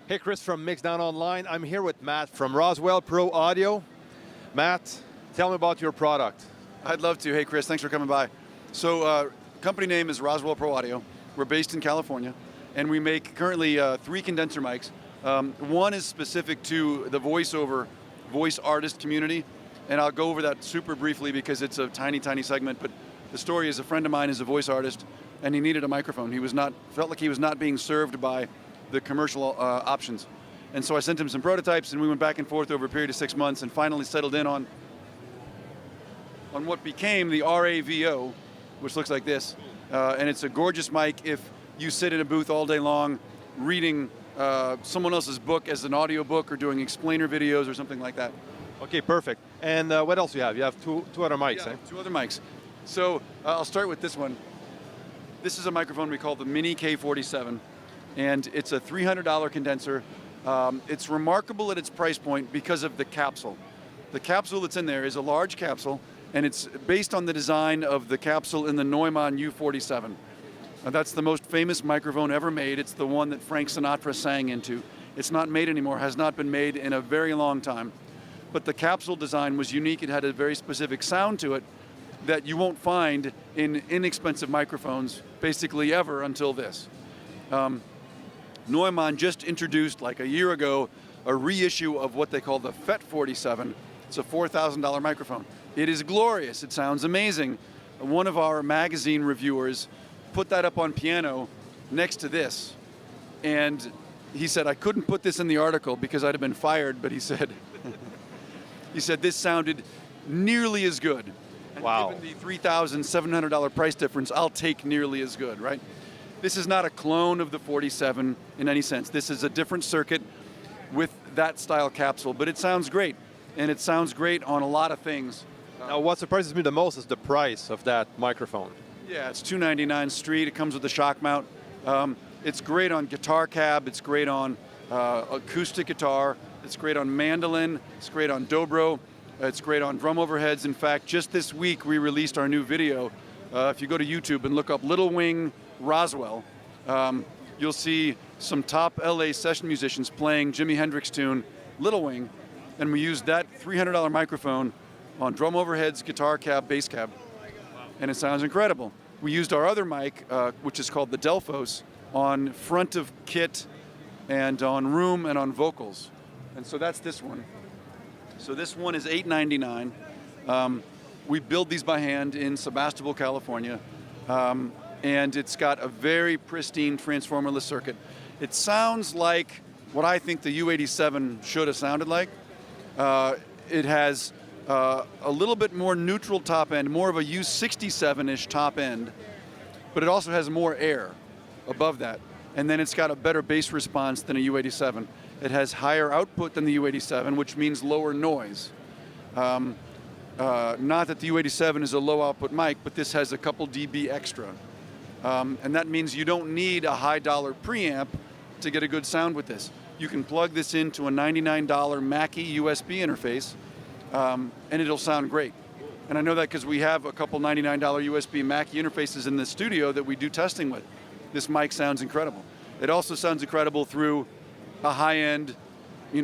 Hey, Chris from Mixdown Online. I'm here with Matt from Roswell Pro Audio. Matt, tell me about your product. I'd love to. Hey, Chris, thanks for coming by. So, company name is Roswell Pro Audio. We're based in California, and we make currently 3 condenser mics. One is specific to the voice artist community, and I'll go over that super briefly because it's a tiny, tiny segment, but the story is a friend of mine is a voice artist, and he needed a microphone. Felt like he was not being served by the commercial options. And so I sent him some prototypes, and we went back and forth over a period of 6 months and finally settled in on what became the RAVO, which looks like this. And it's a gorgeous mic if you sit in a booth all day long reading someone else's book as an audio book or doing explainer videos or something like that. Okay, perfect. And what else do you have? You have two other mics, Yeah, eh? 2 other mics. So I'll start with this one. This is a microphone we call the Mini K47, and it's a $300 condenser. It's remarkable at its price point because of the capsule. The capsule that's in there is a large capsule, and it's based on the design of the capsule in the Namm U47. That's the most famous microphone ever made. It's the one that Frank Sinatra sang into. It's not made anymore, has not been made in a very long time. But the capsule design was unique. It had a very specific sound to it that you won't find in inexpensive microphones, basically ever until this. Neumann just introduced, like a year ago, a reissue of what they call the FET47. It's a $4,000 microphone. It is glorious. It sounds amazing. One of our magazine reviewers put that up on piano next to this, and he said, I couldn't put this in the article because I'd have been fired, but he said, this sounded nearly as good. And Wow. given the $3,700 price difference, I'll take nearly as good, right? This is not a clone of the 47 in any sense. This is a different circuit with that style capsule, but it sounds great. And it sounds great on a lot of things. Now, what surprises me the most is the price of that microphone. Yeah, it's $299 street. It comes with a shock mount. It's great on guitar cab. It's great on acoustic guitar. It's great on mandolin. It's great on dobro. It's great on drum overheads. In fact, just this week we released our new video. If you go to YouTube and look up Little Wing Roswell, you'll see some top LA session musicians playing Jimi Hendrix tune, Little Wing, and we used that $300 microphone on drum overheads, guitar cab, bass cab, and it sounds incredible. We used our other mic, which is called the Delphos, on front of kit and on room and on vocals. And so that's this one. So this one is $899. We build these by hand in Sebastopol, California. And it's got a very pristine transformerless circuit. It sounds like what I think the U87 should have sounded like. It has a little bit more neutral top end, more of a U67-ish top end, but it also has more air above that. And then it's got a better bass response than a U87. It has higher output than the U87, which means lower noise. Not that the U87 is a low output mic, but this has a couple dB extra. And that means you don't need a high dollar preamp to get a good sound with this. You can plug this into a $99 Mackie USB interface, and it'll sound great. And I know that because we have a couple $99 USB Mackie interfaces in the studio that we do testing with. This mic sounds incredible. It also sounds incredible through a high-end,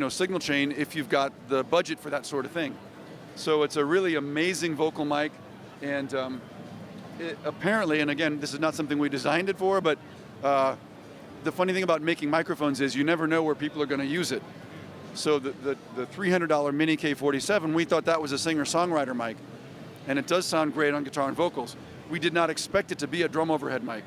signal chain if you've got the budget for that sort of thing. So it's a really amazing vocal mic, and apparently, and again, this is not something we designed it for, but the funny thing about making microphones is you never know where people are going to use it. So the $300 Mini K47, we thought that was a singer-songwriter mic, and it does sound great on guitar and vocals. We did not expect it to be a drum overhead mic,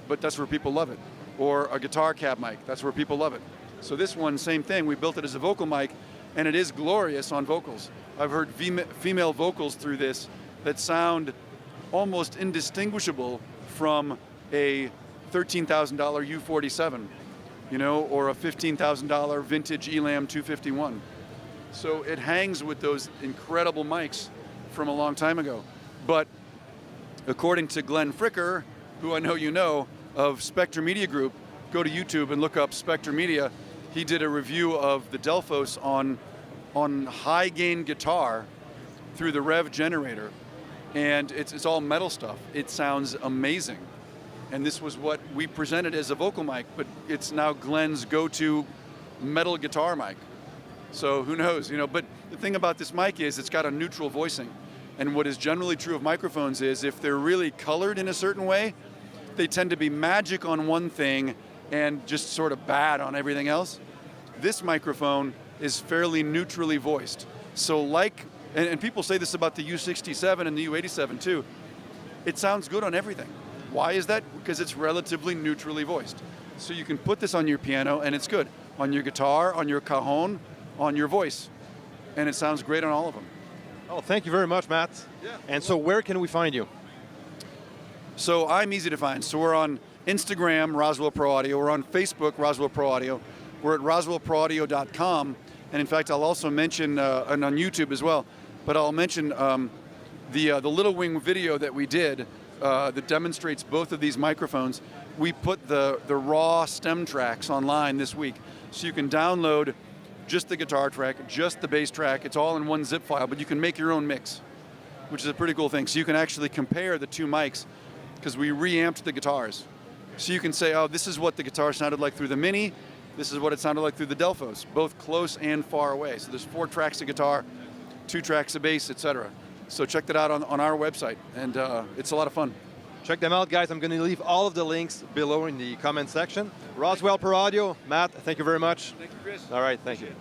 but that's where people love it. Or a guitar cab mic, that's where people love it. So this one, same thing, we built it as a vocal mic, and it is glorious on vocals. I've heard female vocals through this that sound almost indistinguishable from a $13,000 U47, or a $15,000 vintage Elam 251. So it hangs with those incredible mics from a long time ago. But according to Glenn Fricker, who I know you know, of Spectre Media Group, go to YouTube and look up Spectre Media. He did a review of the Delphos on high gain guitar through the REV generator, and it's all metal stuff. It sounds amazing. And this was what we presented as a vocal mic, but it's now Glenn's go-to metal guitar mic. So who knows, but the thing about this mic is it's got a neutral voicing. And what is generally true of microphones is if they're really colored in a certain way, they tend to be magic on one thing and just sort of bad on everything else. This microphone is fairly neutrally voiced. So and people say this about the U67 and the U87 too, it sounds good on everything. Why is that? Because it's relatively neutrally voiced. So you can put this on your piano and it's good. On your guitar, on your cajon, on your voice. And it sounds great on all of them. Oh, thank you very much, Matt. Yeah. And so where can we find you? So I'm easy to find. So we're on Instagram, Roswell Pro Audio. We're on Facebook, Roswell Pro Audio. We're at roswellproaudio.com. And in fact, I'll also mention, and on YouTube as well, but I'll mention the Little Wing video that we did that demonstrates both of these microphones. We put the raw stem tracks online this week. So you can download just the guitar track, just the bass track. It's all in one zip file, but you can make your own mix, which is a pretty cool thing. So you can actually compare the two mics because we reamped the guitars. So you can say, oh, this is what the guitar sounded like through the Mini. This is what it sounded like through the Delphos, both close and far away. So there's 4 tracks of guitar, 2 tracks of bass, etc. So check that out on our website, and it's a lot of fun. Check them out, guys. I'm going to leave all of the links below in the comment section. Roswell Pro Audio, Matt, thank you very much. Thank you, Chris. All right, thank you.